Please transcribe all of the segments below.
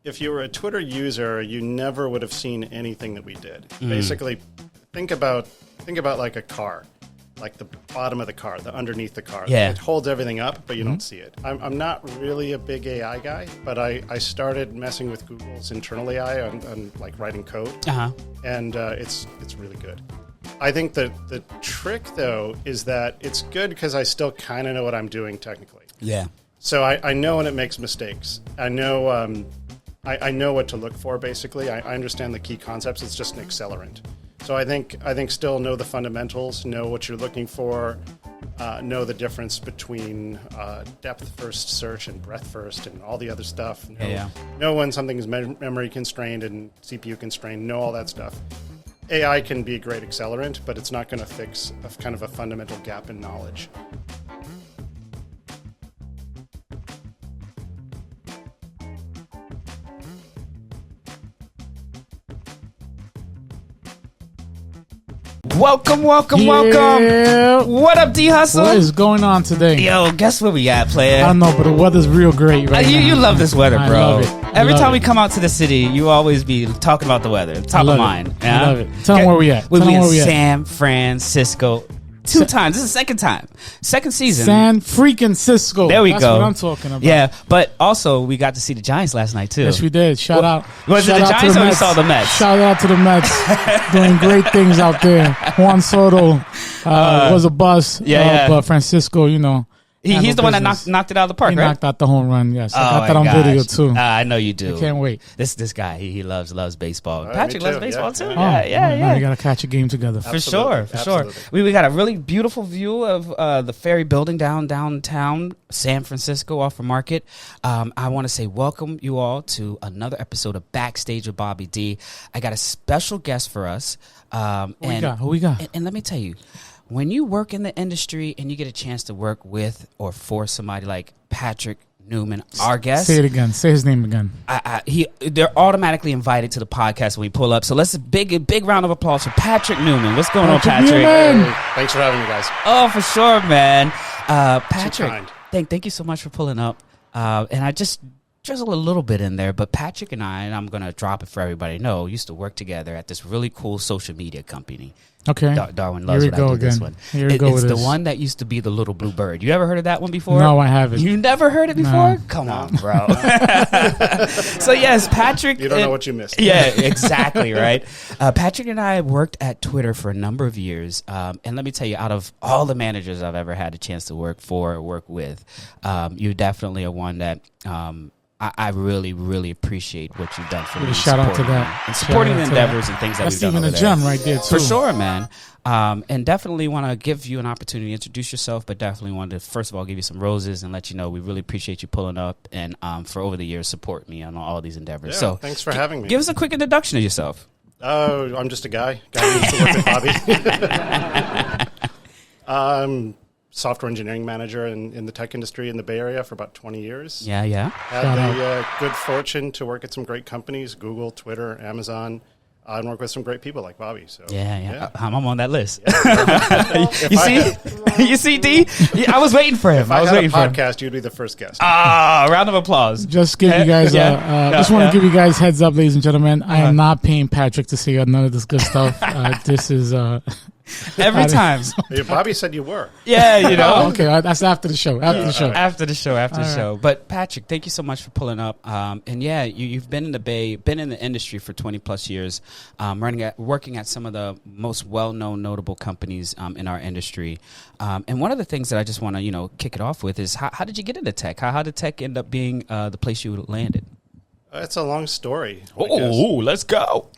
if you were a Twitter user, you never would have seen anything that we did. Basically, think about like a car, like the bottom of the car, the underneath the car. Yeah. It holds everything up, but you don't see it. I'm not really a big AI guy, but I started messing with Google's internal AI on like writing code, and it's really good. I think that the trick, though, is that it's good because I still kind of know what I'm doing technically. Yeah. So I know when it makes mistakes. I know I know what to look for, basically. I understand the key concepts. It's just an accelerant. So I think still know the fundamentals, know what you're looking for, know the difference between depth first search and breadth first and all the other stuff. Know when something is memory constrained and CPU constrained, know all that stuff. AI can be a great accelerant, but it's not going to fix kind of a fundamental gap in knowledge. Welcome. What up, D Hustle? What is going on today? Yo, guess where we at, player? I don't know, but the weather's real great right now. You love this weather, bro. I love it. Every time we come out to the city, you always be talking about the weather. Top of mind. I love it. Tell them where we at. We'll be in San Francisco. 2 times. This is the second time. Second season. San freaking Cisco. There we That's go. what I'm talking about. Yeah, but also we got to see the Giants last night, too. Yes, we did. Shout out. Was it the Giants or we saw the Mets? Shout out to the Mets. Doing great things out there. Juan Soto was a bust. But Francisco, you know. He's the one that knocked it out of the park, he right? knocked out the home run, yes. I got that on video, too. I know you do. I can't wait. This guy, he loves baseball. Right, Patrick loves baseball, too. Yeah. Yeah. We got to catch a game together. For sure. We got a really beautiful view of the Ferry Building downtown San Francisco off of Market. I want to say welcome you all to another episode of Backstage with BobbyD. I got a special guest for us. Who we got? And let me tell you, when you work in the industry and you get a chance to work with or for somebody like Patrick Newman, our guest. Say it again. Say his name again. They're automatically invited to the podcast when we pull up. So let's big round of applause for Patrick Newman. What's going on, Patrick? Hey, thanks for having me, guys. Oh, for sure, man. Patrick, thank you so much for pulling up. And I just a little bit in there, but Patrick and I'm going to drop it for everybody to know, used to work together at this really cool social media company. Okay. Darwin loves what I do this one. Here we go with this. It's the one that used to be the little blue bird. You ever heard of that one before? No, I haven't. You never heard it before? No. Come on, bro. So, yes, Patrick. You don't know what you missed. Yeah, exactly, right? Patrick and I worked at Twitter for a number of years. And let me tell you, out of all the managers I've ever had a chance to work for or work with, you definitely are one that I really, really appreciate what you've done for me. Shout out to that. And supporting the endeavors and things that we've done. That's even a gem right there, too. For sure, man. And definitely want to give you an opportunity to introduce yourself, but definitely wanted to, first of all, give you some roses and let you know we really appreciate you pulling up and for over the years support me on all these endeavors. Yeah, so thanks for having me. Give us a quick introduction of yourself. Oh, I'm just a guy who used to work with Bobby. Software engineering manager in the tech industry in the Bay Area for about 20 years. Yeah. Had the good fortune to work at some great companies, Google, Twitter, Amazon, and work with some great people like Bobby. So Yeah. I'm on that list. Yeah. You see, D? I was waiting for him. If I was waiting for him. Podcast, you'd be the first guest. Round of applause. Just give you guys just want to give you guys heads up, ladies and gentlemen. I am not paying Patrick to say none of this good stuff. This is every time. Bobby said you were. Yeah, you know. Oh, okay, that's after the show. After the show. But Patrick, thank you so much for pulling up. And yeah, you've been in the Bay, been in the industry for 20 plus years, working at some of the most well-known, notable companies in our industry. And one of the things that I just want to kick it off with is how did you get into tech? How did tech end up being the place you landed? It's a long story. Let's go.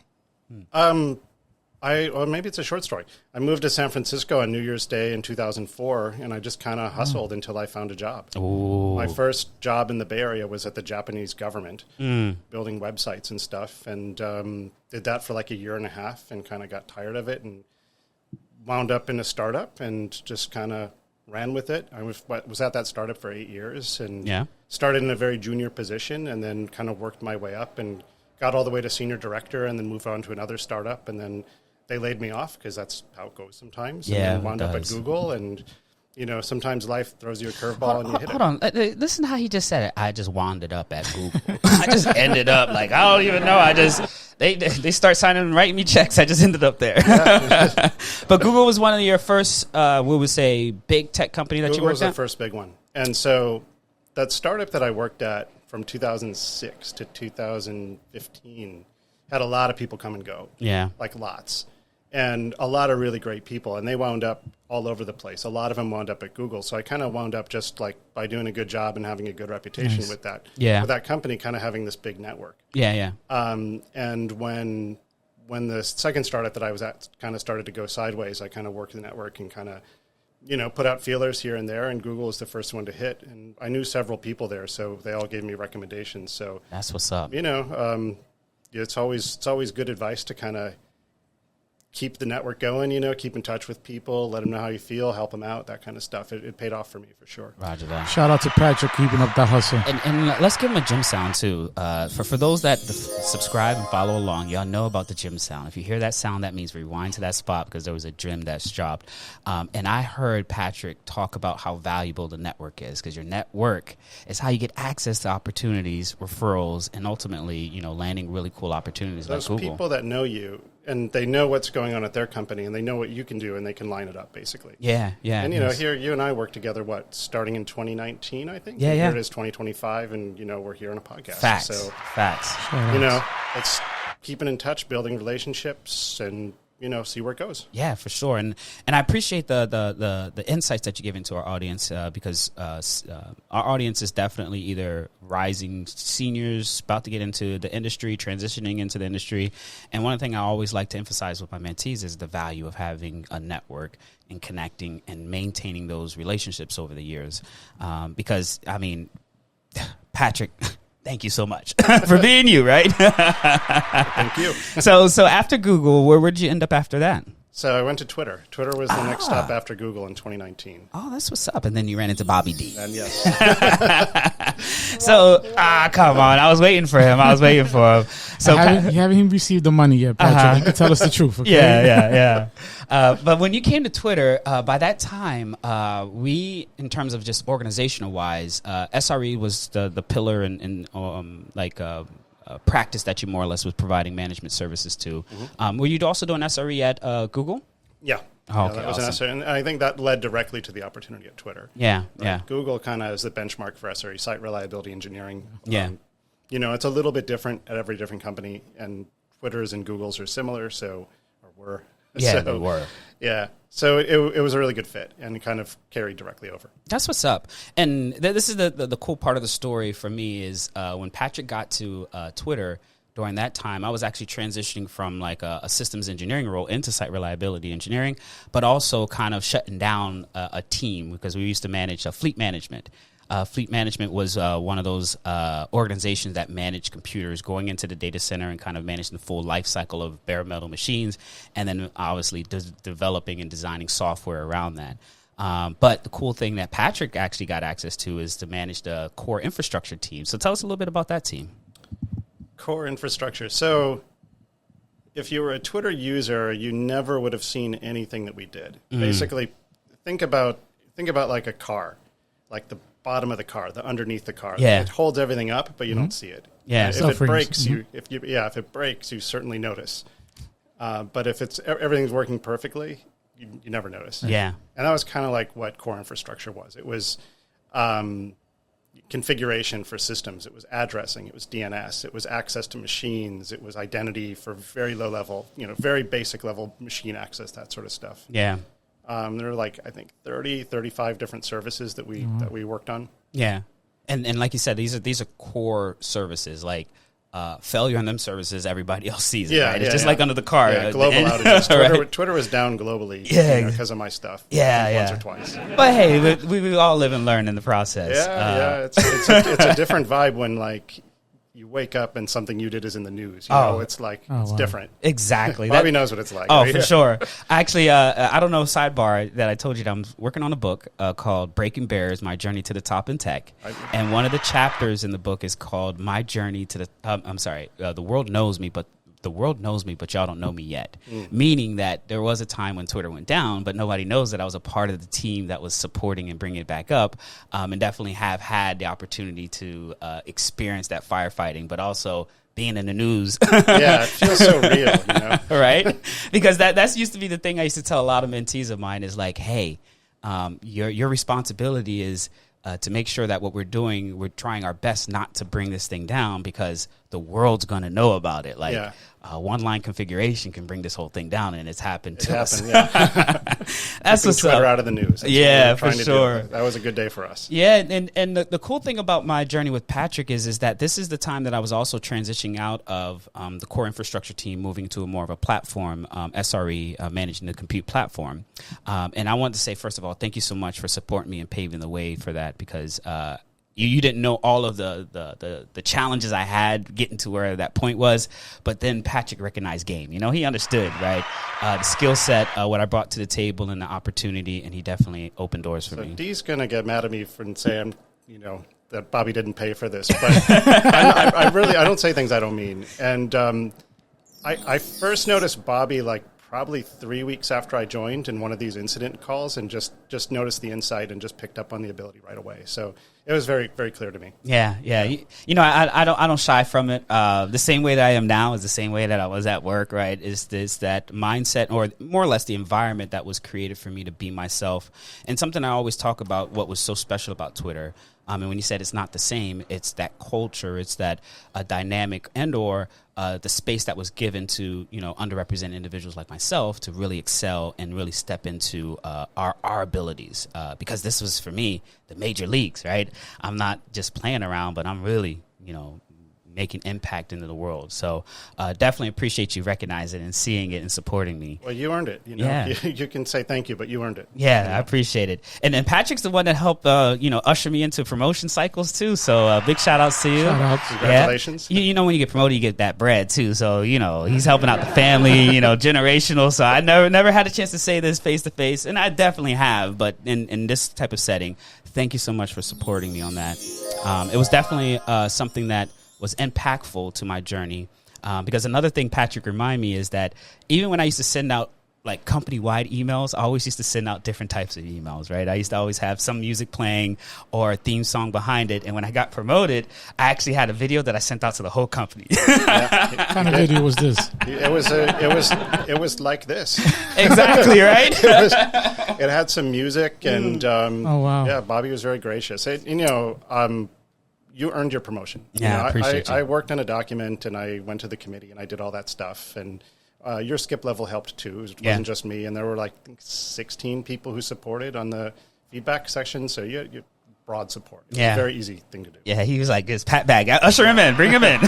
Maybe it's a short story. I moved to San Francisco on New Year's Day in 2004, and I just kind of hustled until I found a job. Ooh. My first job in the Bay Area was at the Japanese government, building websites and stuff, and did that for like a year and a half and kind of got tired of it and wound up in a startup and just kind of ran with it. I was at that startup for 8 years and started in a very junior position and then kind of worked my way up and got all the way to senior director and then moved on to another startup and then they laid me off because that's how it goes sometimes. Yeah, and then wound up at Google and sometimes life throws you a curveball and you hit it. Hold on. Listen to how he just said it. I just wound up at Google. I just ended up like, I don't even know. They start signing and writing me checks. I just ended up there. Yeah. But Google was one of your first, we would say, big tech company that Google you worked at? was the first big one. And so that startup that I worked at from 2006 to 2015 had a lot of people come and go. Yeah. Like lots. And a lot of really great people. And they wound up all over the place. A lot of them wound up at Google. So I kind of wound up just like by doing a good job and having a good reputation with that. Yeah. With that company kind of having this big network. Yeah, And when the second startup that I was at kind of started to go sideways, I kind of worked the network and kind of put out feelers here and there, and Google was the first one to hit. And I knew several people there, so they all gave me recommendations. So that's what's up. It's always good advice to kind of keep the network going, keep in touch with people, let them know how you feel, help them out, that kind of stuff. It paid off for me for sure. Roger that. Shout out to Patrick keeping up that hustle. And let's give him a gym sound too. For those that subscribe and follow along, y'all know about the gym sound. If you hear that sound, that means rewind to that spot because there was a gym that's dropped. And I heard Patrick talk about how valuable the network is, because your network is how you get access to opportunities, referrals, and ultimately, landing really cool opportunities Those like Google. People that know you, and they know what's going on at their company, and they know what you can do, and they can line it up, basically. Yeah. And, here, you and I worked together, starting in 2019, I think? Yeah. Here it is 2025, and, we're here on a podcast. Facts. So, Facts. it's keeping in touch, building relationships, and, see where it goes. Yeah, for sure. And I appreciate the insights that you give into our audience, because our audience is definitely either rising seniors about to get into the industry, transitioning into the industry. And one thing I always like to emphasize with my mentees is the value of having a network and connecting and maintaining those relationships over the years. Because, Patrick, thank you so much for being you, right? Thank you. So after Google, where did you end up after that? So I went to Twitter. Twitter was the next stop after Google in 2019. Oh, that's what's up. And then you ran into BobbyD. And yes. So, come on. I was waiting for him. So you haven't even received the money yet, Patrick. You can tell us the truth, okay? Yeah. But when you came to Twitter, by that time, we, in terms of just organizational wise, SRE was the pillar and practice that you more or less was providing management services to. Mm-hmm. Were you also doing SRE at Google? Yeah. Oh, okay, that was awesome. an SRE, and I think that led directly to the opportunity at Twitter. Yeah. Google kind of is the benchmark for SRE, site reliability engineering. Yeah. It's a little bit different at every different company, and Twitter's and Google's are similar, they were. Yeah. So it was a really good fit and kind of carried directly over. That's what's up. And this is the cool part of the story for me is when Patrick got to Twitter during that time, I was actually transitioning from like a systems engineering role into site reliability engineering, but also kind of shutting down a team because we used to manage fleet management. Fleet management was one of those organizations that managed computers going into the data center and kind of managing the full life cycle of bare metal machines, and then obviously developing and designing software around that. But the cool thing that Patrick actually got access to is to manage the core infrastructure team. So tell us a little bit about that team. Core infrastructure. So if you were a Twitter user, you never would have seen anything that we did. Basically, think about like a car, like the bottom of the car, the underneath the car. Yeah. It holds everything up, but you don't see it. Yeah. If it breaks, if it breaks, you certainly notice. But if everything's working perfectly, you never notice. Yeah. And that was kind of like what core infrastructure was. It was configuration for systems. It was addressing. It was DNS. It was access to machines. It was identity for very low level, very basic level machine access, that sort of stuff. Yeah. There were like, I think 30, 35 different services that we worked on. Yeah. And like you said, these are core services. Like failure on them services, everybody else sees it, right? It's just like under the car. Yeah, global outages. Right? Twitter was down globally because of my stuff. Yeah. Once or twice. But hey, we all live and learn in the process. It's a different vibe when like you wake up and something you did is in the news. It's like it's different. Exactly. Bobby knows what it's like. Oh, right? for sure. Actually, I don't know, sidebar, that I told you that I'm working on a book called Breaking Barriers, My Journey to the Top in Tech. And one of the chapters in the book is called My Journey to the, the World Knows Me, but the world knows me, but y'all don't know me yet. Meaning that there was a time when Twitter went down, but nobody knows that I was a part of the team that was supporting and bringing it back up, and definitely have had the opportunity to experience that firefighting, but also being in the news. Yeah, it feels so real, Right? Because that's used to be the thing I used to tell a lot of mentees of mine is like, hey, your responsibility is to make sure that what we're doing, we're trying our best not to bring this thing down because the world's going to know about it. Like one line configuration can bring this whole thing down, and it's happened to us. Yeah. That's what's Twitter up. out of the news. That's for sure. That was a good day for us. Yeah, and the cool thing about my journey with Patrick is that this is the time that I was also transitioning out of the core infrastructure team, moving to a more of a platform, SRE, managing the compute platform. And I wanted to say, first of all, thank you so much for supporting me and paving the way for that, because you didn't know all of the challenges I had getting to where that point was, but then Patrick recognized game. He understood, right? The skill set, what I brought to the table, and the opportunity, and he definitely opened doors for me. Dee's going to get mad at me for saying, that Bobby didn't pay for this, but I don't say things I don't mean. And I first noticed Bobby probably 3 weeks after I joined in one of these incident calls, and just noticed the insight and just picked up on the ability right away. So it was very, very clear to me. Yeah. I don't shy from it. The same way that I am now is the same way that I was at work, right? Is that mindset, or more or less the environment that was created for me to be myself. And something I always talk about, what was so special about Twitter. And when you said it's not the same, it's that culture, it's that dynamic, and or the space that was given to underrepresented individuals like myself to really excel and really step into our abilities. Because this was, for me, the major leagues, right? I'm not just playing around, but I'm really making impact into the world. So definitely appreciate you recognizing and seeing it and supporting me. Well, you earned it. You can say thank you, but you earned it. Yeah, I appreciate it. And Patrick's the one that helped usher me into promotion cycles too. So big shout outs to you. Shout outs. Congratulations. Yeah. When you get promoted, you get that bread too. So he's helping out the family. Generational. So I never had a chance to say this face to face, and I definitely have. But in this type of setting, thank you so much for supporting me on that. It was definitely something that was impactful to my journey, because another thing Patrick reminded me is that even when I used to send out company-wide emails, I always used to send out different types of emails, right? I used to always have some music playing or a theme song behind it. And when I got promoted, I actually had a video that I sent out to the whole company. What kind of video was this? It was like this. Exactly, right? It had some music, and oh wow, yeah, Bobby was very gracious. You earned your promotion. Yeah, I appreciate you. I worked on a document, and I went to the committee, and I did all that stuff. And your skip level helped too. It wasn't just me. And there were 16 people who supported on the feedback section. So you broad support. It was a very easy thing to do. Yeah, he was like, this Pat bag, usher him in, bring him in.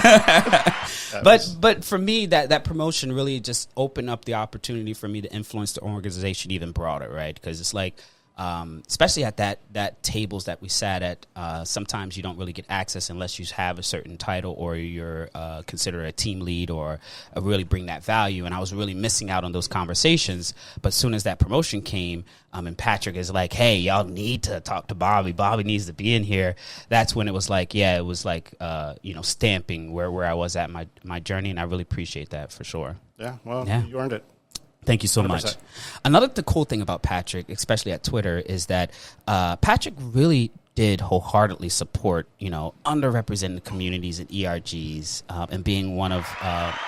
But for me, that promotion really just opened up the opportunity for me to influence the organization even broader, right? Because it's especially at that tables that we sat at, sometimes you don't really get access unless you have a certain title or you're considered a team lead or really bring that value. And I was really missing out on those conversations. But as soon as that promotion came, and Patrick is like, hey, y'all need to talk to Bobby. Bobby needs to be in here. That's when it was stamping where I was at my journey. And I really appreciate that for sure. Yeah, well, you earned it. Thank you so 100%. much. Another cool thing about Patrick, especially at Twitter, is that Patrick really did wholeheartedly support, underrepresented communities and ERGs, and being one of,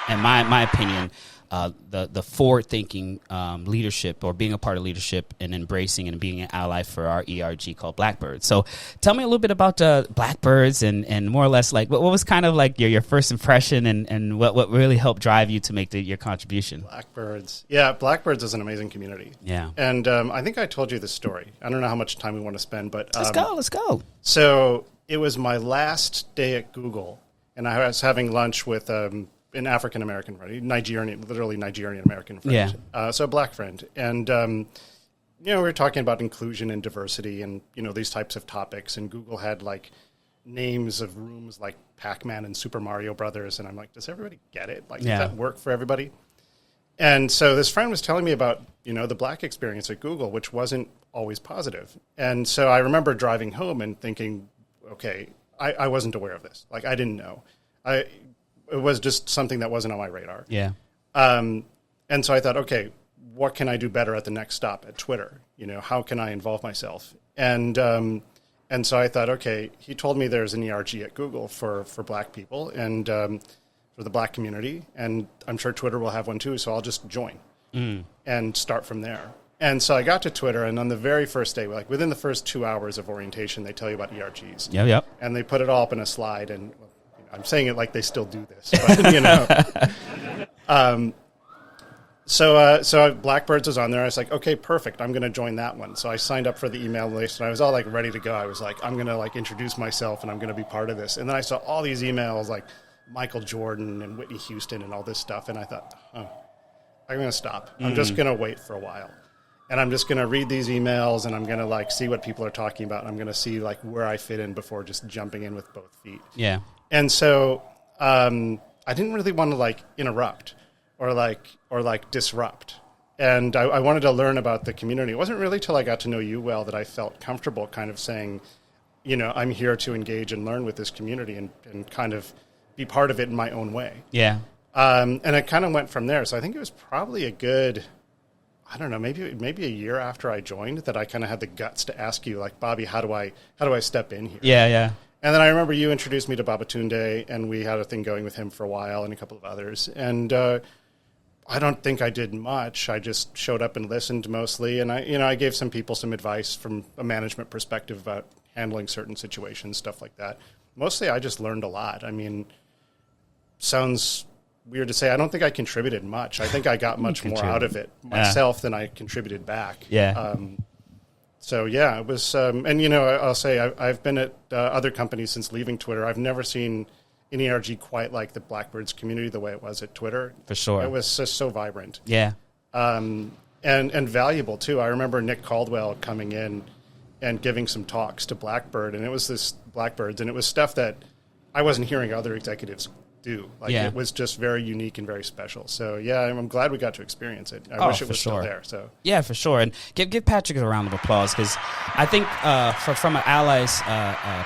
in my opinion, the forward-thinking leadership, or being a part of leadership and embracing and being an ally for our ERG called Blackbirds. So tell me a little bit about Blackbirds and more or less what was kind of your first impression and what really helped drive you to make your contribution. Blackbirds. Yeah, Blackbirds is an amazing community. Yeah. And I think I told you this story. I don't know how much time we want to spend, but... Let's go. So it was my last day at Google, and I was having lunch with... an African-American friend, literally Nigerian-American friend. Yeah. So a black friend. And, we were talking about inclusion and diversity and, these types of topics. And Google had, names of rooms like Pac-Man and Super Mario Brothers. And I'm like, does everybody get it? Does that work for everybody? And so this friend was telling me about, the black experience at Google, which wasn't always positive. And so I remember driving home and thinking, okay, I wasn't aware of this. I didn't know. it was just something that wasn't on my radar. Yeah. And so I thought, okay, what can I do better at the next stop at Twitter? You know, how can I involve myself? And so I thought, okay, he told me there's an ERG at Google for Black people and for the Black community, and I'm sure Twitter will have one too. So I'll just join and start from there. And so I got to Twitter, and on the very first day, like within the first 2 hours of orientation, they tell you about ERGs. Yep. And they put it all up in a slide, and I'm saying it like they still do this, but, you know. So Blackbirds was on there. I was like, okay, perfect. I'm going to join that one. So I signed up for the email list, and I was all like ready to go. I was like, I'm going to like introduce myself, and I'm going to be part of this. And then I saw all these emails like Michael Jordan and Whitney Houston and all this stuff, and I thought, I'm going to stop. I'm just going to wait for a while. And I'm just going to read these emails, and I'm going to like see what people are talking about. And I'm going to see like where I fit in before just jumping in with both feet. Yeah. And so I didn't really want to like interrupt or disrupt. And I wanted to learn about the community. It wasn't really till I got to know you well that I felt comfortable kind of saying, you know, I'm here to engage and learn with this community and kind of be part of it in my own way. Yeah. And it kind of went from there. So I think it was probably a good, I don't know, maybe a year after I joined that I kind of had the guts to ask you, like, Bobby, how do I step in here? Yeah. And then I remember you introduced me to Babatunde, and we had a thing going with him for a while and a couple of others. And I don't think I did much. I just showed up and listened mostly. And I gave some people some advice from a management perspective about handling certain situations, stuff like that. Mostly I just learned a lot. I mean, sounds weird to say. I don't think I contributed much. I think I got much more out of it myself than I contributed back. Yeah. So yeah, it was, and you know, I'll say I've been at other companies since leaving Twitter. I've never seen an ERG quite like the Blackbirds community the way it was at Twitter. For sure. It was just so vibrant. Yeah. And valuable too. I remember Nick Caldwell coming in and giving some talks to Blackbird, and it was this Blackbirds, and it was stuff that I wasn't hearing other executives do. Like it was just very unique and very special. So yeah, I'm glad we got to experience it. I wish it was still there. So yeah, for sure. And give Patrick a round of applause, because I think from an ally's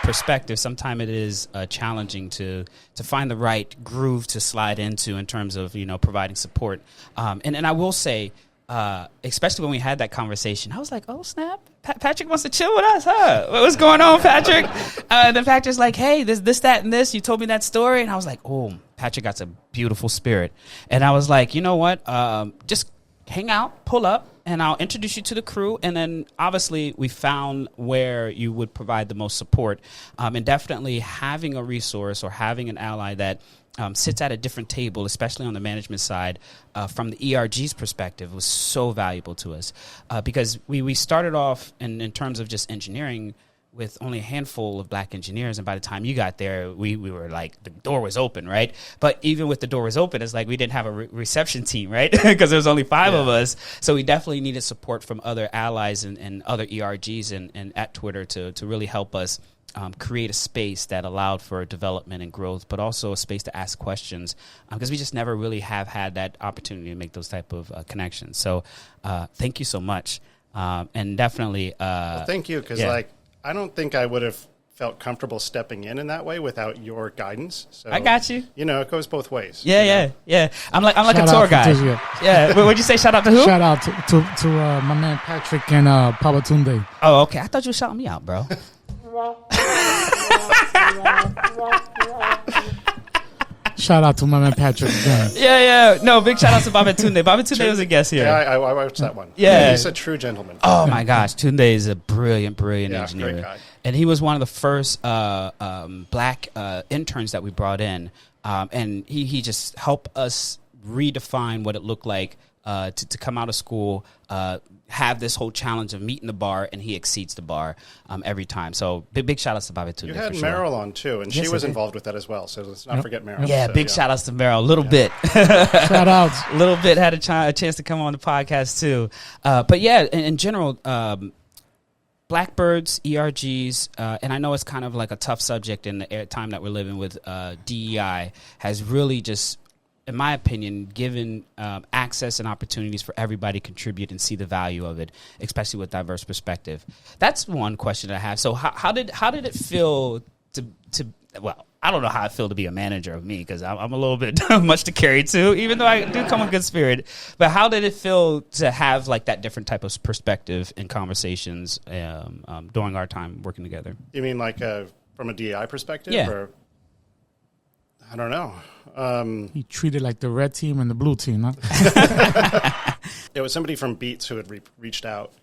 perspective, sometimes it is challenging to find the right groove to slide into in terms of, you know, providing support. And I will say, especially when we had that conversation, I was like, oh snap, Patrick wants to chill with us, huh? What's going on, Patrick? Then Patrick's like, hey, this, that, and this. You told me that story. And I was like, oh, Patrick got a beautiful spirit. And I was like, you know what? Just hang out, pull up, and I'll introduce you to the crew. And then obviously we found where you would provide the most support. And definitely having a resource or having an ally that sits at a different table, especially on the management side, from the ERG's perspective, was so valuable to us because we started off in terms of just engineering with only a handful of Black engineers, and by the time you got there, we were like, the door was open, right? But even with the door was open, it's like we didn't have a reception team, right? Because there was only 5 of us, so we definitely needed support from other allies and other ERGs and at Twitter to really help us create a space that allowed for development and growth, but also a space to ask questions, because we just never really have had that opportunity to make those type of connections. So thank you so much. And definitely... well, thank you, because I don't think I would have felt comfortable stepping in that way without your guidance. So, I got you. You know, it goes both ways. Yeah. I'm like a tour guide. Yeah. What'd you say? Shout out to who? Shout out to my man Patrick and Babatunde. Oh, okay. I thought you were shouting me out, bro. Shout out to my man Patrick again. Yeah. No, big shout out to Babatunde. Babatunde was a guest here. Yeah, I watched that one. Yeah. He's a true gentleman. Oh, my gosh. Tunde is a brilliant engineer. Great guy. And he was one of the first Black interns that we brought in. And he just helped us redefine what it looked like to come out of school, have this whole challenge of meeting the bar, and he exceeds the bar every time. So big shout outs to Babatunde. You had Meryl on too, and she was involved with that as well. So let's not forget Meryl. Yeah, big shout outs to Meryl. A little bit. Shout outs. A little bit had a chance to come on the podcast too. But yeah, in general, Blackbirds, ERGs, and I know it's kind of like a tough subject in the time that we're living with. DEI has really just, in my opinion, given access and opportunities for everybody to contribute and see the value of it, especially with diverse perspective. That's one question I have. So how did it feel to well, I don't know how I feel to be a manager of me because I'm a little bit much to carry too, even though I do come with good spirit. But how did it feel to have like that different type of perspective in conversations during our time working together? You mean like from a DEI perspective? Yeah. Or, I don't know. He treated like the red team and the blue team, huh? It was somebody from Beats who had reached out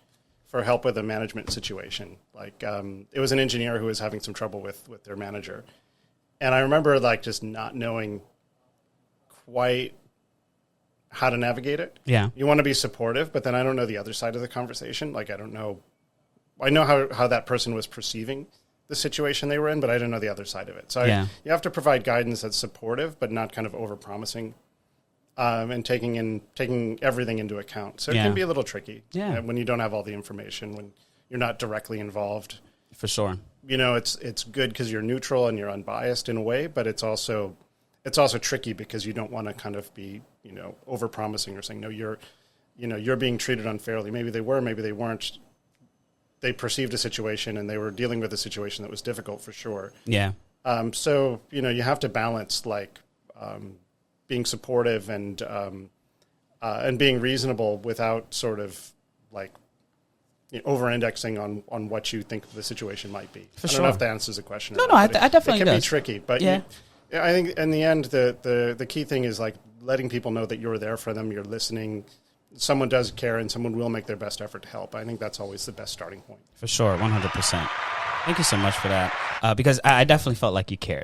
for help with a management situation. Like it was an engineer who was having some trouble with their manager. And I remember like just not knowing quite how to navigate it. Yeah. You want to be supportive, but then I don't know the other side of the conversation. Like I know how that person was perceiving the situation they were in, but I didn't know the other side of it. So you have to provide guidance that's supportive, but not kind of over-promising, and taking everything into account. So it can be a little tricky when you don't have all the information, when you're not directly involved. For sure. You know, it's good because you're neutral and you're unbiased in a way, but it's also tricky because you don't want to kind of be, you know, over-promising or saying, no, you're being treated unfairly. Maybe they were, maybe they weren't. They perceived a situation and they were dealing with a situation that was difficult for sure. Yeah. So, you know, you have to balance like being supportive and being reasonable without sort of like over-indexing on what you think the situation might be. I don't know if that answers the question. No, I definitely it can does. be tricky, but I think in the end, the key thing is like letting people know that you're there for them, you're listening. Someone does care and someone will make their best effort to help. I think that's always the best starting point. For sure, 100%. Thank you so much for that, because I definitely felt like you cared.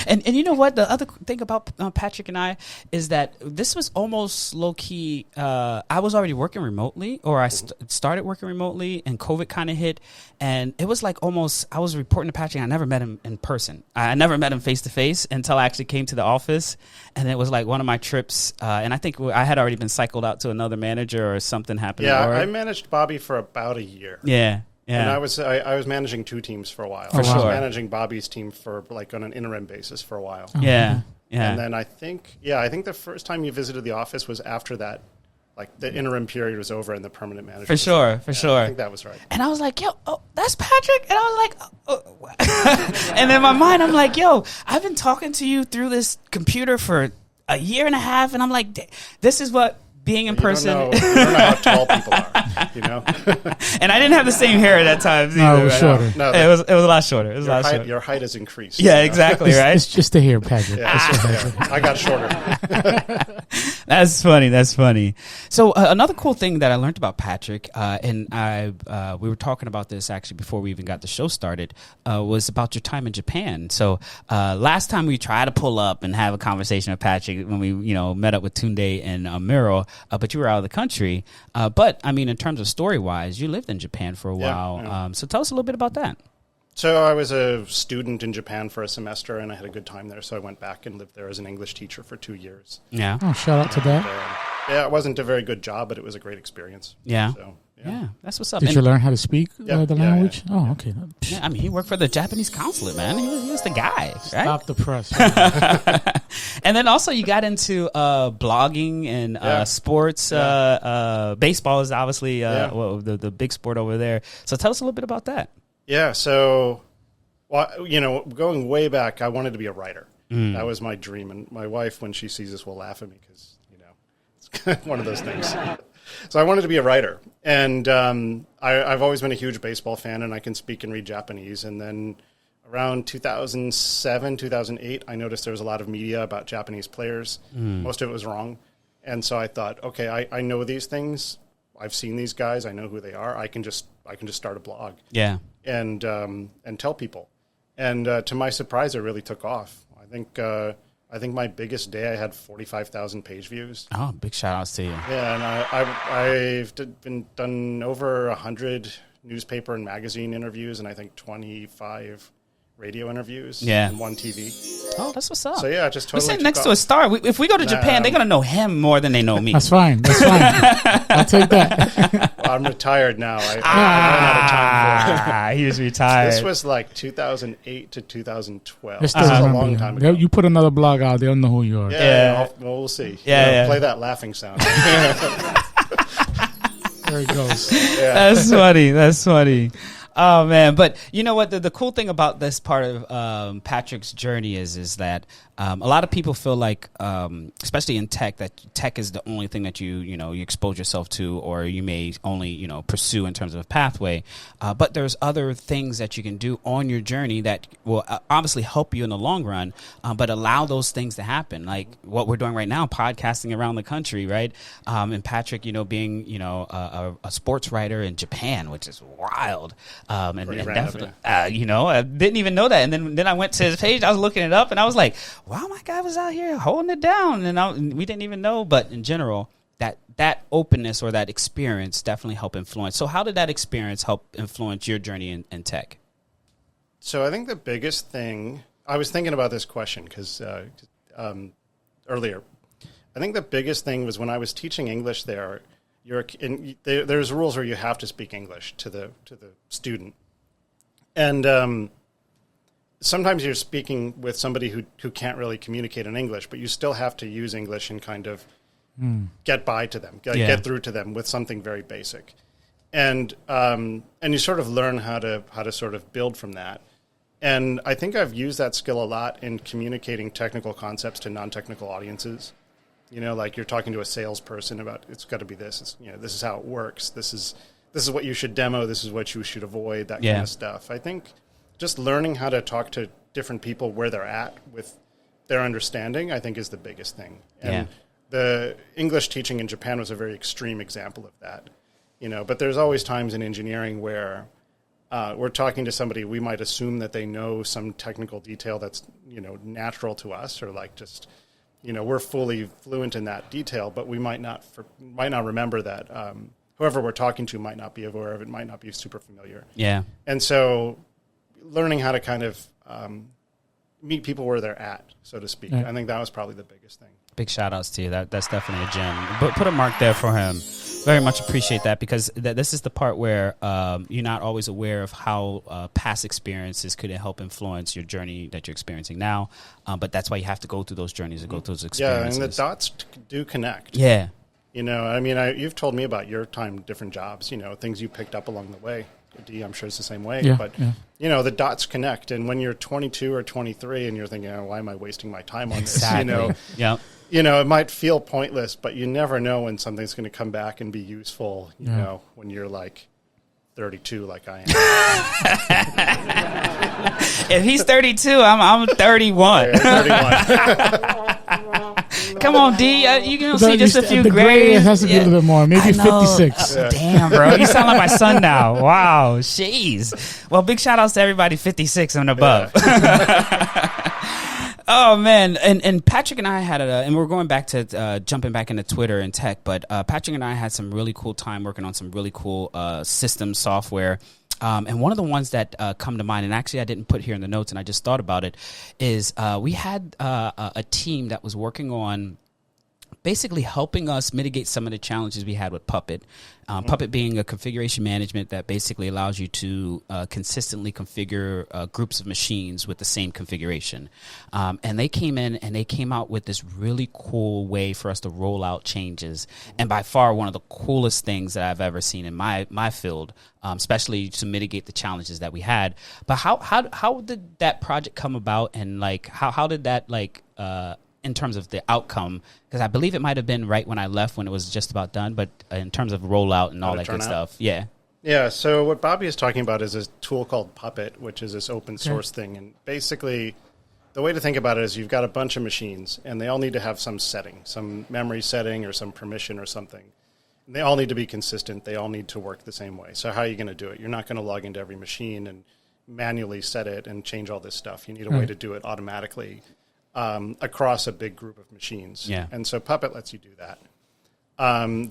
and you know what? The other thing about Patrick and I is that this was almost low-key. I was already working remotely, or I started working remotely, and COVID kind of hit. And it was like almost, I was reporting to Patrick, and I never met him in person. I never met him face-to-face until I actually came to the office. And it was like one of my trips, and I think I had already been cycled out to another manager or something happened. Yeah, I managed Bobby for about a year. Yeah. Yeah. And I was managing two teams for a while. For sure. I was managing Bobby's team for like on an interim basis for a while. Yeah. Yeah. And then I think the first time you visited the office was after that, like the interim period was over and the permanent manager. For sure. I think that was right. And I was like, yo, that's Patrick. And I was like, and in my mind, I'm like, yo, I've been talking to you through this computer for a year and a half. And I'm like, this is what being in person. You don't know how tall people are, you know? And I didn't have the same hair at that time. No, it was shorter. No, it was a lot shorter. It was a lot shorter. Your height has increased. Yeah, exactly, right? It's just the hair, Patrick. I got shorter. That's funny. So another cool thing that I learned about Patrick, and we were talking about this actually before we even got the show started, was about your time in Japan. So last time we tried to pull up and have a conversation with Patrick when we met up with Tunde and Miro, but you were out of the country. But I mean, in terms of story-wise, you lived in Japan for a while. Yeah. So tell us a little bit about that. So I was a student in Japan for a semester, and I had a good time there. So I went back and lived there as an English teacher for 2 years. Yeah. Oh, shout out to that. It wasn't a very good job, but it was a great experience. Yeah. So, yeah, that's what's up. Did you learn how to speak the language? Yeah. Oh, okay. Yeah, I mean, he worked for the Japanese consulate, man. He was the guy, right? Stop the press. And then also you got into blogging and sports. Baseball is obviously the big sport over there. So tell us a little bit about that. Yeah, so, going way back, I wanted to be a writer. That was my dream. And my wife, when she sees this, will laugh at me because, it's kind of one of those things. So I wanted to be a writer. And I've always been a huge baseball fan, and I can speak and read Japanese. And then around 2007, 2008, I noticed there was a lot of media about Japanese players. Most of it was wrong. And so I thought, okay, I know these things. I've seen these guys. I know who they are. I can just start a blog. Yeah. And tell people. And to my surprise, it really took off. I think my biggest day, I had 45,000 page views. Oh, big shout outs to you. Yeah, and I've been done over 100 newspaper and magazine interviews, and I think 25 radio interviews. Yeah. And one TV. Oh, that's what's up. So yeah, just totally. We're sitting next to a star. If we go to Japan, they're gonna know him more than they know me. That's fine. I'll take that. I'm retired now. I run out of time for it. He was retired. This was like 2008 to 2012. This was a long time ago. You put another blog out, they'll know who you are. Yeah. Well, we'll see. Yeah. Play that laughing sound. There it goes. Yeah. That's funny. Oh man, but you know what? The cool thing about this part of Patrick's journey is that a lot of people feel like, especially in tech, that tech is the only thing that you expose yourself to, or you may only pursue in terms of a pathway. But there's other things that you can do on your journey that will obviously help you in the long run, but allow those things to happen, like what we're doing right now, podcasting around the country, right? And Patrick, being a sports writer in Japan, which is wild. And definitely, I didn't even know that. And then I went to his page, I was looking it up, and I was like, wow, my guy was out here holding it down. And we didn't even know. But in general, that openness or that experience definitely helped influence. So how did that experience help influence your journey in tech? So I think the biggest thing, I was thinking about this question because earlier, I think the biggest thing was when I was teaching English there, there's rules where you have to speak English to the student, and sometimes you're speaking with somebody who can't really communicate in English, but you still have to use English and kind of get by to them, get through to them with something very basic, and you sort of learn how to sort of build from that. And I think I've used that skill a lot in communicating technical concepts to non-technical audiences. Like you're talking to a salesperson about it's got to be this. It's, this is how it works. This is what you should demo. This is what you should avoid. That kind of stuff. I think just learning how to talk to different people where they're at with their understanding, I think, is the biggest thing. And the English teaching in Japan was a very extreme example of that. But there's always times in engineering where we're talking to somebody, we might assume that they know some technical detail that's natural to us, or like just. We're fully fluent in that detail, but we might not remember that whoever we're talking to might not be aware of it, might not be super familiar. Yeah. And so learning how to kind of meet people where they're at, so to speak, I think that was probably the biggest thing. Big shout outs to you. That's definitely a gem. But put a mark there for him. Very much appreciate that, because this is the part where you're not always aware of how past experiences could help influence your journey that you're experiencing now. But that's why you have to go through those journeys and go through those experiences. Yeah, and the dots do connect. Yeah. You've told me about your time, different jobs, things you picked up along the way. D, I'm sure it's the same way. But, the dots connect. And when you're 22 or 23 and you're thinking, why am I wasting my time on this? Yeah. It might feel pointless, but you never know when something's going to come back and be useful, when you're like 32 like I am. If he's 32, I'm 31. Yeah, 31. Come on, D. You can see just a few grades. It has to be a little bit more. Maybe 56. Yeah. Damn, bro. You sound like my son now. Wow. Jeez. Well, big shout outs to everybody 56 and above. Yeah. Oh man, and Patrick and I had and we're going back to jumping back into Twitter and tech, but Patrick and I had some really cool time working on some really cool system software. And one of the ones that come to mind, and actually I didn't put here in the notes, and I just thought about it, is we had a team that was working on basically helping us mitigate some of the challenges we had with Puppet. Puppet being a configuration management that basically allows you to consistently configure groups of machines with the same configuration. And they came in and they came out with this really cool way for us to roll out changes. And by far one of the coolest things that I've ever seen in my field, especially to mitigate the challenges that we had. But how did that project come about, and like how did that in terms of the outcome, because I believe it might have been right when I left when it was just about done, but in terms of rollout and all that good stuff. Yeah. Yeah, so what Bobby is talking about is a tool called Puppet, which is this open source thing. And basically, the way to think about it is you've got a bunch of machines, and they all need to have some setting, some memory setting or some permission or something. And they all need to be consistent. They all need to work the same way. So how are you going to do it? You're not going to log into every machine and manually set it and change all this stuff. You need a way to do it automatically. Across a big group of machines. Yeah. And so Puppet lets you do that.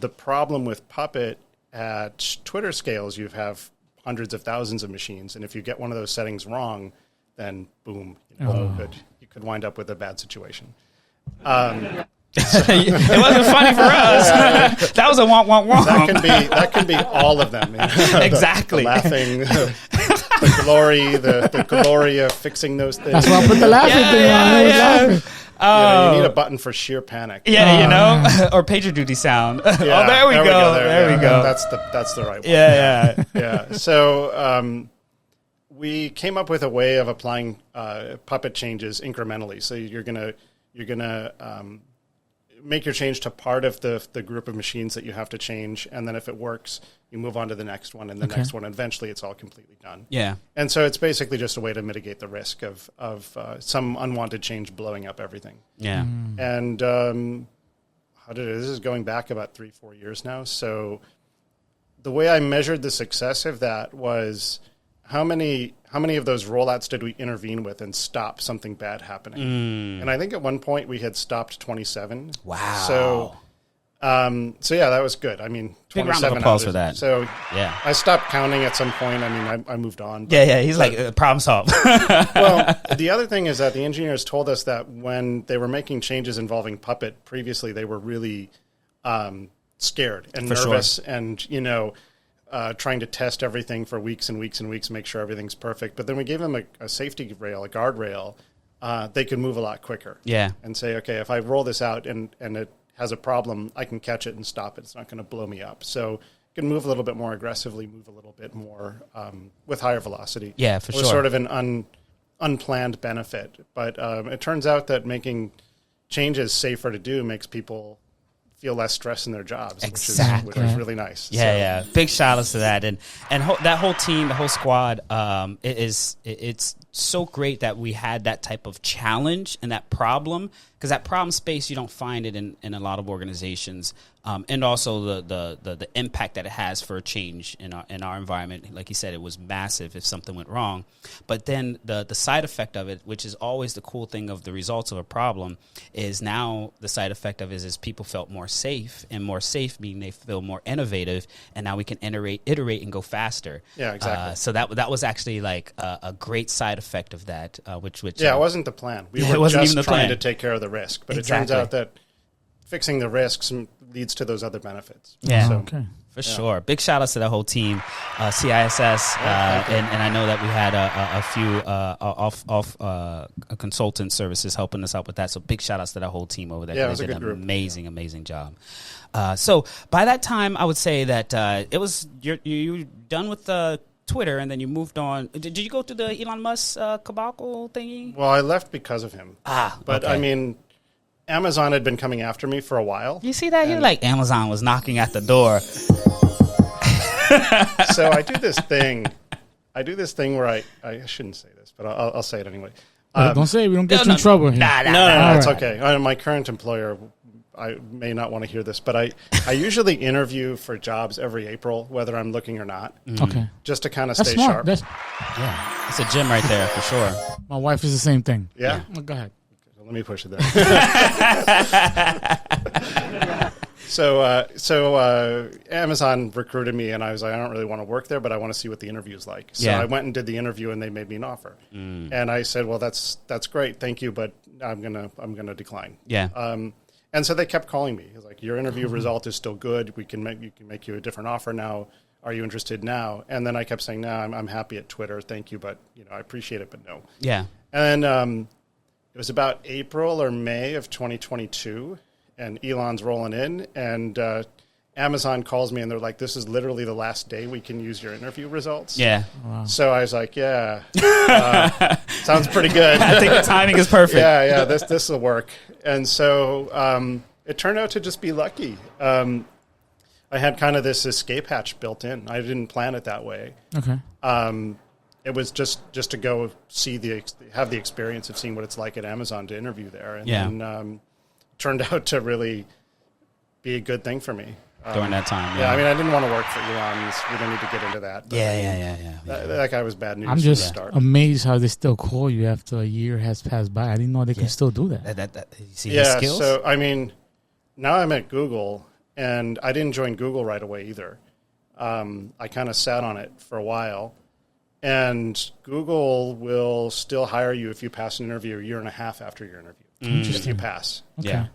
The problem with Puppet at Twitter scales, you have hundreds of thousands of machines, and if you get one of those settings wrong, then boom, you could wind up with a bad situation. It wasn't funny for us. That was a womp womp womp. That can be all of them. Exactly. The laughing, the glory of fixing those things. That's why I put the laughing thing on. You need a button for sheer panic. Yeah, or pager duty sound. Yeah, there we go. There we go. That's the right one. Yeah. Yeah. So we came up with a way of applying Puppet changes incrementally. So you're gonna make your change to part of the group of machines that you have to change, and then if it works, you move on to the next one and the next one. And eventually, it's all completely done. Yeah. And so it's basically just a way to mitigate the risk of some unwanted change blowing up everything. Yeah. And this is going back about 3-4 years now. So the way I measured the success of that was how many of those rollouts did we intervene with and stop something bad happening? And I think at one point we had stopped 27. Wow. So yeah, that was good. I mean, 27 big round of applause for that. So yeah, I stopped counting at some point. I mean, I moved on. Yeah. He's like, problem solved. Well, the other thing is that the engineers told us that when they were making changes involving Puppet previously, they were really scared and nervous and, trying to test everything for weeks and weeks and weeks, make sure everything's perfect. But then we gave them a safety rail, a guardrail. They could move a lot quicker. Yeah. And say, okay, if I roll this out and it has a problem, I can catch it and stop it. It's not going to blow me up. So you can move a little bit more aggressively, move a little bit more with higher velocity. Yeah, for sure. It was sort of an unplanned benefit. But it turns out that making changes safer to do makes people feel less stress in their jobs, which is really nice. Yeah. Big shout outs to that. And that whole team, the whole squad, it's so great that we had that type of challenge and that problem, because that problem space, you don't find it in a lot of organizations. And also the impact that it has for a change in our environment. Like you said, it was massive if something went wrong. But then the side effect of it, which is always the cool thing of the results of a problem, is now the side effect of it is people felt more safe, and more safe meaning they feel more innovative, and now we can iterate and go faster. Yeah, exactly. So that was actually like a great side effect of that, which it wasn't the plan. We were just trying to take care of the risk, but it turns out that fixing the risks leads to those other benefits. Yeah, so, okay. For sure. Big shout outs to the whole team, CISS, and I know that we had a few consultant services helping us out with that. So big shout outs to the whole team over there. Yeah, it was they a did good an group. Amazing job. So by that time, I would say that it was you're done with the Twitter, and then you moved on. Did you go to the Elon Musk cabal thingy? Well, I left because of him. But okay. I mean, Amazon had been coming after me for a while. You see that? You're like, Amazon was knocking at the door. So I do this thing. Where I shouldn't say this, but I'll say it anyway. Don't say it. We don't get you in trouble here. No, it's okay. My current employer, I may not want to hear this, but I usually interview for jobs every April, whether I'm looking or not. Okay. Just to kind of That's stay smart. sharp. It's a gym right there for sure. My wife is the same thing. Yeah? Well, go ahead. Let me push it there. So Amazon recruited me, and I was like, I don't really want to work there, but I want to see what the interview is like. So I went and did the interview, and they made me an offer. And I said, well, that's great, thank you, but I'm gonna decline. Yeah. And so they kept calling me. It was like, your interview result is still good. We can make you a different offer now. Are you interested now? And then I kept saying, no, I'm happy at Twitter, thank you, but I appreciate it, but no. Yeah. And it was about April or May of 2022, and Elon's rolling in, and Amazon calls me, and they're like, this is literally the last day we can use your interview results. Yeah. Wow. So I was like, yeah, sounds pretty good. I think the timing is perfect. Yeah, this will work. And so it turned out to just be lucky. I had kind of this escape hatch built in. I didn't plan it that way. Okay. It was just to go have the experience of seeing what it's like at Amazon to interview there, and then turned out to really be a good thing for me during that time. Yeah, I mean, I didn't want to work for Elon. We don't need to get into that. But Yeah. That guy was bad news. I'm from just the start. amazed how they still call you after a year has passed by. I didn't know they can still do that. You see his skills? So I mean, now I'm at Google, and I didn't join Google right away either. I kind of sat on it for a while. And Google will still hire you if you pass an interview a year and a half after your interview, if you pass. Okay. Yeah.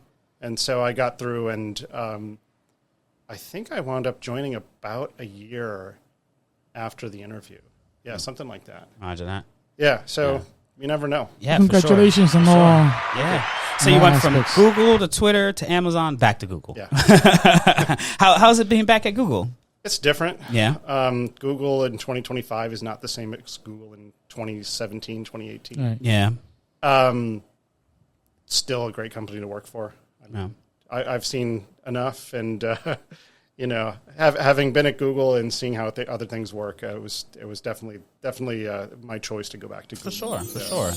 And so I got through, and I think I wound up joining about a year after the interview. Yeah, something like that. Imagine that. Yeah, so you never know. Yeah, Congratulations on all. Yeah. So you went from Google to Twitter to Amazon, back to Google. Yeah. How's it being back at Google? It's different. Yeah. Google in 2025 is not the same as Google in 2017, 2018. Right. Yeah. Still a great company to work for. Yeah. I've seen enough, and having been at Google and seeing how other things work, it was definitely my choice to go back to Google. For sure.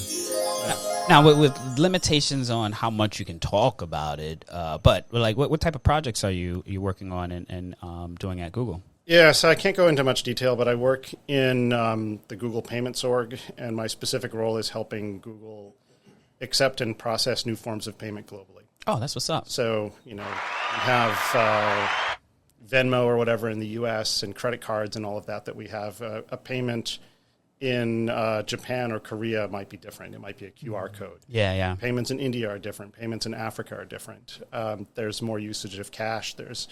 Now, with limitations on how much you can talk about it, but like, what type of projects are you working on and doing at Google? Yeah, so I can't go into much detail, but I work in the Google Payments org, and my specific role is helping Google accept and process new forms of payment globally. Oh, that's what's up. So, you have Venmo or whatever in the U.S. and credit cards and all of that we have. A payment in Japan or Korea might be different. It might be a QR code. Yeah. Payments in India are different. Payments in Africa are different. There's more usage of cash. There's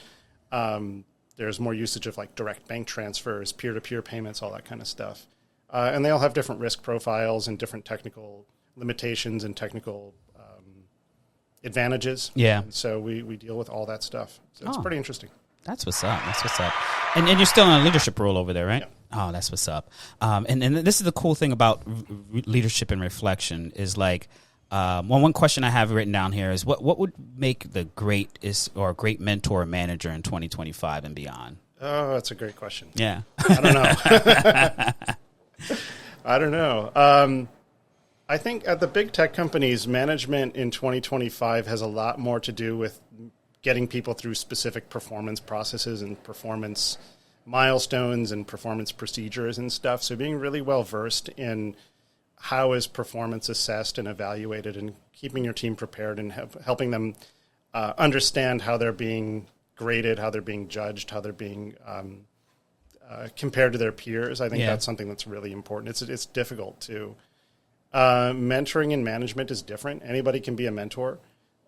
more usage of like direct bank transfers, peer-to-peer payments, all that kind of stuff. And they all have different risk profiles and different technical limitations and technical advantages. Yeah. And so we deal with all that stuff. So it's pretty interesting. That's what's up. And you're still in a leadership role over there, right? Yeah. Oh, that's what's up. And this is the cool thing about leadership and reflection is like, one question I have written down here is what would make the greatest or great mentor or manager in 2025 and beyond? Oh, that's a great question. Yeah. I don't know. I think at the big tech companies, management in 2025 has a lot more to do with getting people through specific performance processes and performance milestones and performance procedures and stuff. So being really well versed in how is performance assessed and evaluated, and keeping your team prepared and helping them understand how they're being graded, how they're being judged, how they're being compared to their peers. I think that's something that's really important. It's difficult to... mentoring and management is different. Anybody can be a mentor.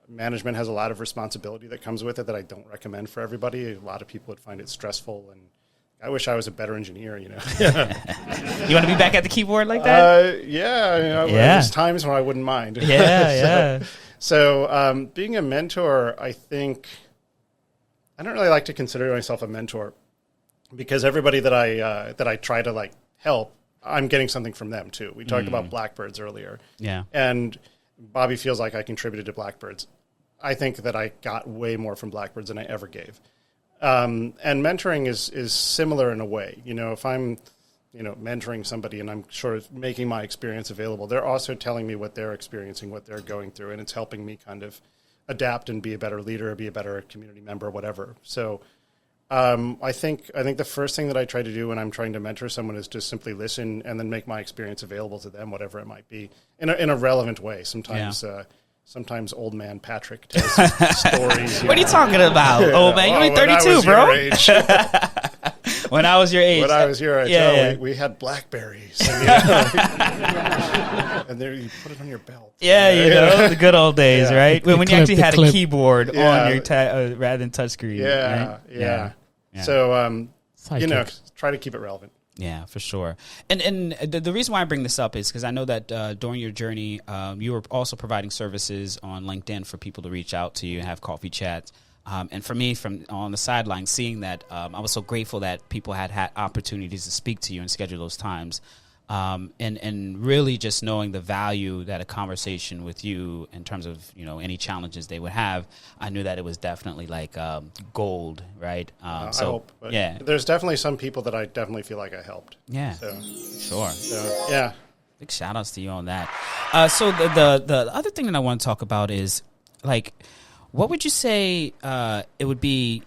Management has a lot of responsibility that comes with it that I don't recommend for everybody. A lot of people would find it stressful, and I wish I was a better engineer, You want to be back at the keyboard like that? There's times when I wouldn't mind. So being a mentor, I think, I don't really like to consider myself a mentor, because everybody that I try to like help, I'm getting something from them too. We talked about Blackbirds earlier. Yeah. And Bobby feels like I contributed to Blackbirds. I think that I got way more from Blackbirds than I ever gave. And mentoring is similar in a way. If I'm, mentoring somebody and I'm sort of making my experience available, they're also telling me what they're experiencing, what they're going through, and it's helping me kind of adapt and be a better leader, be a better community member, whatever. So I think the first thing that I try to do when I'm trying to mentor someone is just simply listen and then make my experience available to them, whatever it might be, in a relevant way. Sometimes old man Patrick tells stories. What are you talking about, old man? You're only 32, bro. When I was your age. When I was your age, we had Blackberries. And there you put it on your belt. Yeah, the good old days, right? When you actually had a keyboard on your rather than touchscreen. Yeah. So, try to keep it relevant. Yeah, for sure. And the reason why I bring this up is because I know that during your journey, you were also providing services on LinkedIn for people to reach out to you and have coffee chats. And for me, from on the sideline, seeing that, I was so grateful that people had opportunities to speak to you and schedule those times. And really just knowing the value that a conversation with you in terms of, any challenges they would have, I knew that it was definitely like gold, right? I hope. But there's definitely some people that I definitely feel like I helped. Yeah, so, sure. So, yeah. Big shout outs to you on that. So the other thing that I want to talk about is like, what would you say it would be,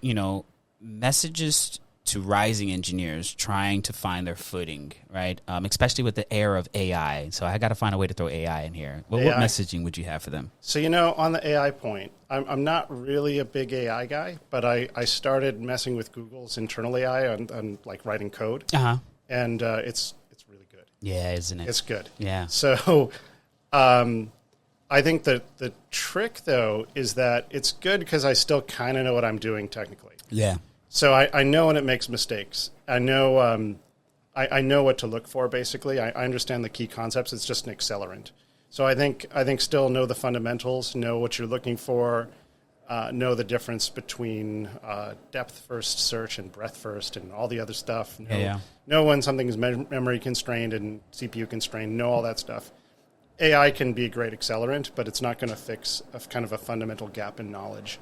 messages to rising engineers trying to find their footing, right? Especially with the era of AI. So I got to find a way to throw AI in here. What messaging would you have for them? So, on the AI point, I'm not really a big AI guy, but I started messing with Google's internal AI on like writing code. Uh-huh. And it's really good. Yeah, isn't it? It's good. Yeah. So I think that the trick, though, is that it's good because I still kind of know what I'm doing technically. Yeah. So I know when it makes mistakes. I know I know what to look for, basically. I understand the key concepts. It's just an accelerant. So I think still know the fundamentals, know what you're looking for, know the difference between depth first search and breadth first and all the other stuff. Know when something is memory constrained and CPU constrained, know all that stuff. AI can be a great accelerant, but it's not going to fix kind of a fundamental gap in knowledge.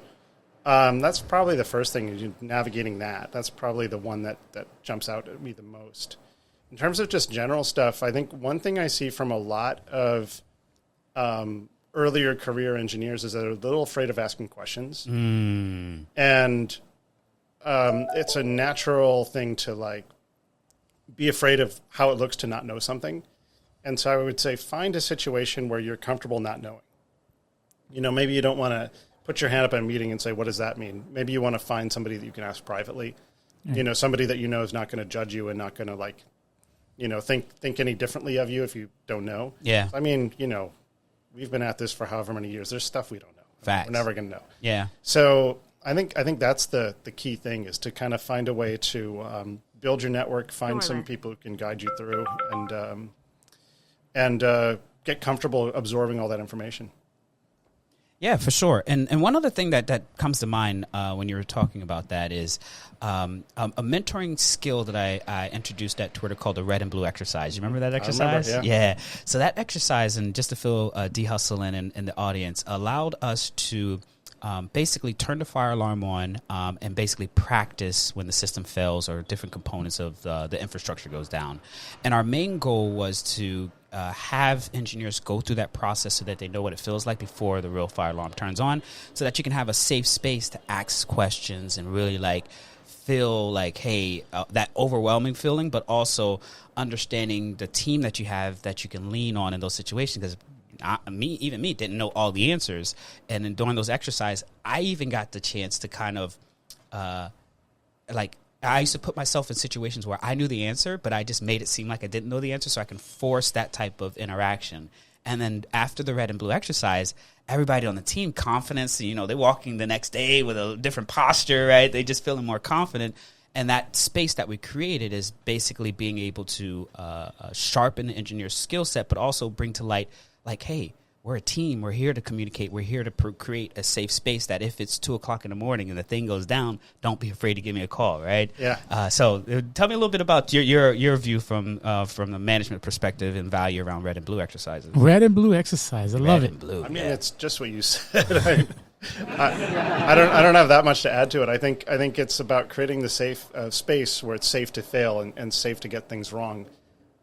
That's probably the first thing, navigating that. That's probably the one that jumps out at me the most. In terms of just general stuff, I think one thing I see from a lot of earlier career engineers is that they're a little afraid of asking questions. And it's a natural thing to like be afraid of how it looks to not know something. And so I would say find a situation where you're comfortable not knowing. Maybe you don't want to put your hand up at a meeting and say, what does that mean? Maybe you want to find somebody that you can ask privately. Somebody that is not going to judge you and not going to think any differently of you if you don't know. Yeah. I mean, we've been at this for however many years. There's stuff we don't know. Facts. We're never going to know. Yeah. So I think that's the key thing, is to kind of find a way to build your network, find some people who can guide you through, and get comfortable absorbing all that information. Yeah, for sure. And one other thing that comes to mind when you were talking about that is a mentoring skill that I introduced at Twitter called the red and blue exercise. You remember that exercise? I remember, yeah. So that exercise, and just to fill D-Hustle in the audience, allowed us to basically turn the fire alarm on and basically practice when the system fails or different components of the infrastructure goes down. And our main goal was to have engineers go through that process so that they know what it feels like before the real fire alarm turns on, so that you can have a safe space to ask questions and really feel hey, that overwhelming feeling, but also understanding the team that you have that you can lean on in those situations. Because even me didn't know all the answers, and then during those exercises, I even got the chance to kind of I used to put myself in situations where I knew the answer, but I just made it seem like I didn't know the answer, so I can force that type of interaction. And then after the red and blue exercise, everybody on the team, confidence, they're walking the next day with a different posture, right? They just feeling more confident. And that space that we created is basically being able to sharpen the engineer's skill set, but also bring to light, hey, we're a team. We're here to communicate. We're here to create a safe space that if it's 2:00 in the morning and the thing goes down, don't be afraid to give me a call, right? Yeah. So tell me a little bit about your view from the management perspective and value around red and blue exercises. Red and blue exercise. I love it. And blue. I mean, it's just what you said. I don't have that much to add to it. I think it's about creating the safe space where it's safe to fail and safe to get things wrong.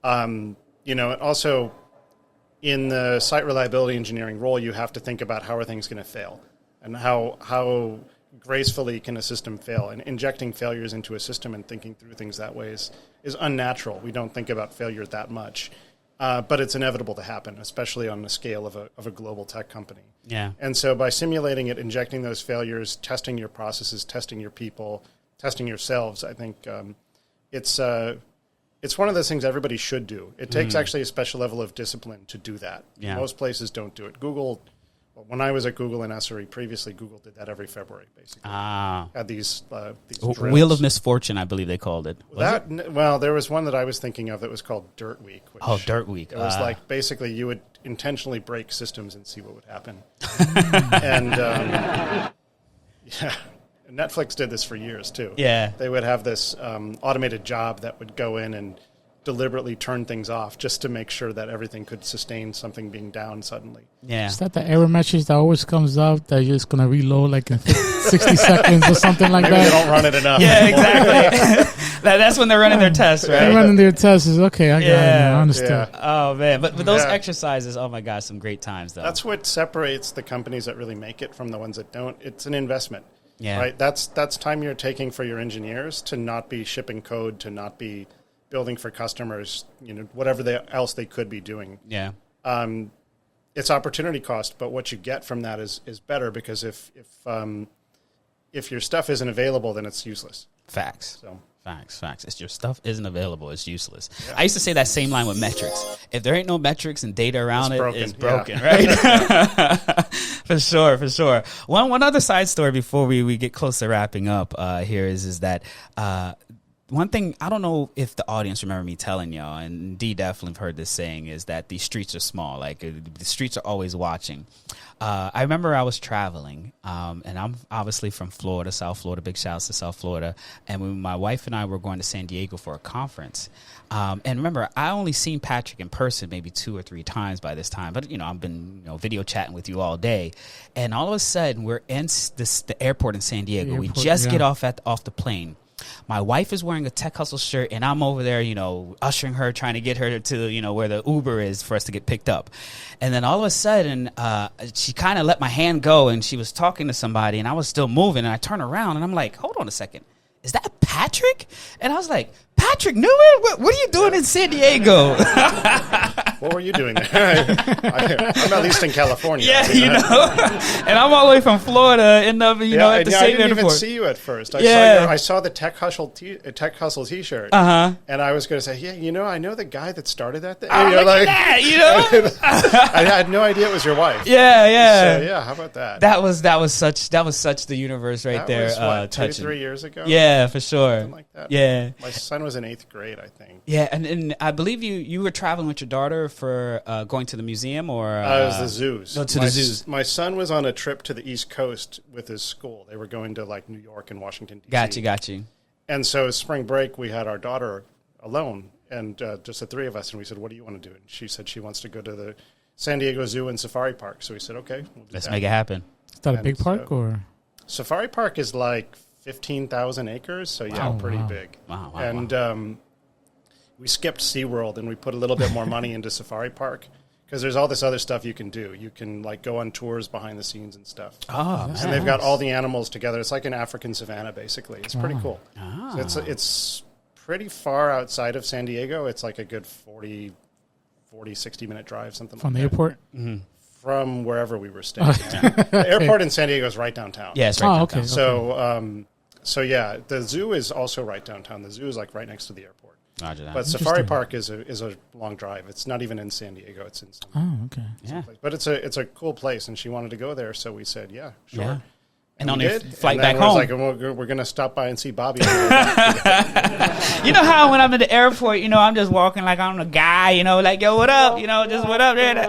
Also, in the site reliability engineering role, you have to think about how are things going to fail and how gracefully can a system fail. And injecting failures into a system and thinking through things that way is unnatural. We don't think about failure that much. But it's inevitable to happen, especially on the scale of a global tech company. Yeah. And so by simulating it, injecting those failures, testing your processes, testing your people, testing yourselves, I think it's one of those things everybody should do. It takes actually a special level of discipline to do that. Yeah. Most places don't do it. Google, when I was at Google and SRE previously, Google did that every February, basically. Had these drills. Wheel of Misfortune, I believe they called it. Well, there was one that I was thinking of that was called Dirt Week. Dirt Week. It was basically you would intentionally break systems and see what would happen. And Netflix did this for years, too. Yeah. They would have this automated job that would go in and deliberately turn things off just to make sure that everything could sustain something being down suddenly. Yeah. Is that the error message that always comes up that you're just going to reload in 60 seconds or something like Maybe that? They don't run it enough. Yeah, exactly. That's when they're running their tests, right? They're running their tests. Okay, I got it now. I understand. Yeah. Oh, man. But those exercises, oh, my gosh, some great times, though. That's what separates the companies that really make it from the ones that don't. It's an investment. Yeah. Right? That's time you're taking for your engineers to not be shipping code, to not be building for customers, whatever else they could be doing. Yeah. It's opportunity cost, but what you get from that is better, because if your stuff isn't available, then it's useless. Facts. So. Facts. If your stuff isn't available, it's useless. Yeah. I used to say that same line with metrics. If there ain't no metrics and data around it's broken, right? For sure. One other side story before we get close to wrapping up here is that one thing, I don't know if the audience remember me telling y'all, and D definitely heard this saying, is that these streets are small. Like, the streets are always watching. I remember I was traveling, and I'm obviously from Florida, South Florida, big shouts to South Florida. And when my wife and I were going to San Diego for a conference, and remember, I only seen Patrick in person maybe 2 or 3 times by this time. But, I've been video chatting with you all day. And all of a sudden, we're in the airport in San Diego. We just get off the plane. My wife is wearing a Tech Hustle shirt, and I'm over there, ushering her, trying to get her to, where the Uber is for us to get picked up. And then all of a sudden, she kind of let my hand go, and she was talking to somebody, and I was still moving, and I turn around, and I'm like, hold on a second. Is that Patrick? And I was like, Patrick Newman? What are you doing in San Diego? What were you doing there? I'm at least in California. Yeah, and I'm all the way from Florida, at the same airport. I didn't even see you at first. I saw the Tech Hustle T-shirt, and I was going to say, I know the guy that started that thing. I had no idea it was your wife. Yeah. So how about that? That was such the universe right there. That was, 2-3 years ago. Yeah, for sure. Something like that. Yeah, my son was in 8th grade, I think. Yeah, and I believe you were traveling with your daughter for going to the museum, or it was the zoos. No, the zoos. My son was on a trip to the East Coast with his school. They were going to New York and Washington D.C. Got you. And so spring break, we had our daughter alone, and just the 3 of us. And we said, "What do you want to do?" And she said she wants to go to the San Diego Zoo and Safari Park. So we said, "Okay, let's make it happen." Is that a big park or? Safari Park is like 15,000 acres, so pretty big. Wow. And we skipped SeaWorld and we put a little bit more money into Safari Park because there's all this other stuff you can do. You can go on tours behind the scenes and stuff. Oh, man. And they've got all the animals together. It's like an African savanna, basically. It's pretty cool. So it's pretty far outside of San Diego. It's like a good 40, 60-minute drive, something from like the that. airport? Mm-hmm. From wherever we were staying. The airport in San Diego is right downtown. Yeah, it's right downtown. Okay. So the zoo is also right downtown. The zoo is right next to the airport. Roger that. But Safari Park is a long drive. It's not even in San Diego. It's in some okay. place. But it's a cool place, and she wanted to go there, so we said, yeah, sure. Yeah. And on we their did. flight and back then home, we're going to stop by and see Bobby. You know how when I'm at the airport, I'm just walking like I'm a guy, yo, what up, just what up there.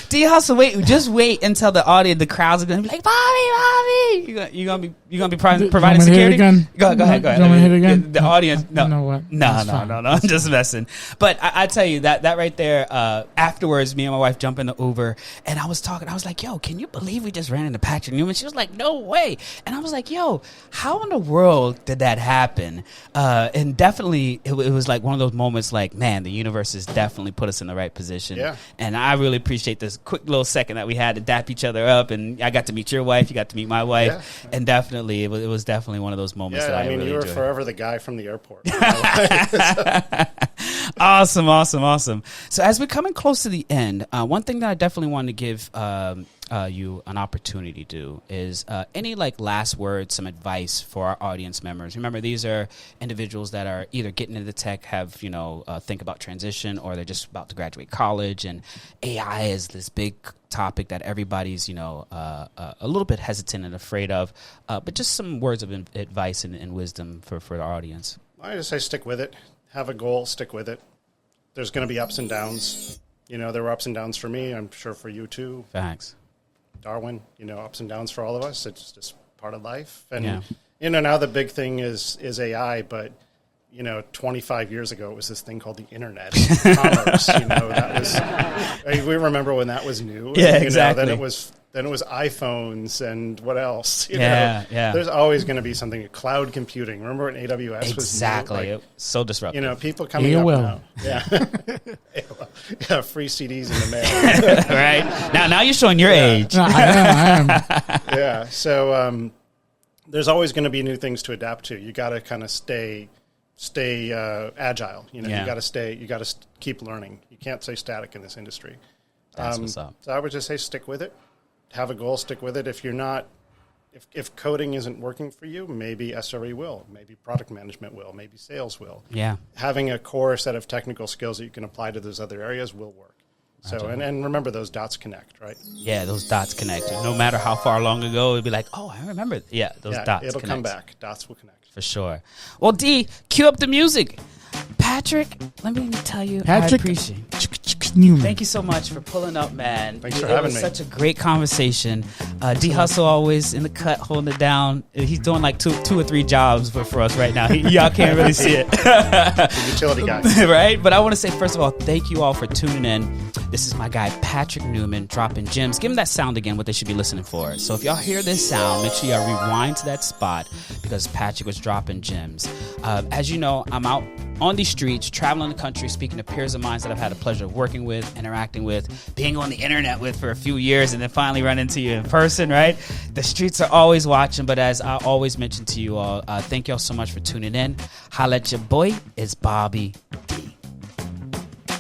D Hustle, just wait until the crowds are gonna be like, Bobby. You gonna be providing security? Go ahead. You want me to hit it again? The audience, no. You know what? No. I'm just messing. But I tell you that right there. Afterwards, me and my wife jump in the Uber, and I was like, yo, can you believe we just ran into Patrick Newman? She was like, no way. And I was like, yo, how in the world did that happen? And definitely, it was like one of those moments, like, man, the universe has definitely put us in the right position. Yeah. And I really appreciate this quick little second that we had to dap each other up, and I got to meet your wife, you got to meet my wife, and definitely it was definitely one of those moments that I really you were enjoyed. forever the guy from the airport. Awesome. So as we're coming close to the end, one thing that I definitely want to give you an opportunity to do is any last words, some advice for our audience members. Remember, these are individuals that are either getting into tech, have think about transition, or they're just about to graduate college, and AI is this big topic that everybody's a little bit hesitant and afraid of. But just some words of advice and wisdom for our audience. I just say stick with it. Have a goal, stick with it. There's going to be ups and downs. There were ups and downs for me. I'm sure for you too. Facts. Darwin, ups and downs for all of us. It's just part of life. And, now the big thing is AI, but, 25 years ago, it was this thing called the internet, commerce, that was, we remember when that was new. Yeah, and, exactly. Then it was iPhones and what else? Yeah. There's always going to be something, cloud computing. Remember when AWS was new? Exactly. It was so disruptive. People coming AOL. up now. Yeah. AOL. Free CDs in the mail. Right? Now you're showing your age. No, I am. Yeah. So there's always going to be new things to adapt to. You got to kind of stay agile. You got to keep learning. You can't stay static in this industry. That's what's up. So I would just say stick with it. Have a goal, stick with it. If you're not, if coding isn't working for you, maybe SRE will, maybe product management will, maybe sales will. Yeah. Having a core set of technical skills that you can apply to those other areas will work. So, and remember, those dots connect, right? Yeah, those dots connect. No matter how far long ago, it'd be like, oh, I remember. Yeah, those dots it'll connect. come back. Dots will connect. For sure. Well, D, cue up the music. Patrick, let me tell you, Patrick I appreciate Newman. Thank you so much for pulling up, man. Thanks for having me. It was such a great conversation. D Hustle always in the cut, holding it down. He's doing like two or three jobs for us right now. Y'all can't really see it. The utility guy. Right? But I want to say, first of all, thank you all for tuning in. This is my guy, Patrick Newman, dropping gems. Give him that sound again, what they should be listening for. So if y'all hear this sound, make sure y'all rewind to that spot because Patrick was dropping gems. As you know, I'm out on these streets, traveling the country, speaking to peers of mine that I've had the pleasure of working with, interacting with, being on the internet with for a few years, and then finally run into you in person, right? The streets are always watching, but as I always mention to you all, thank y'all so much for tuning in. Holla at your boy. It's Bobby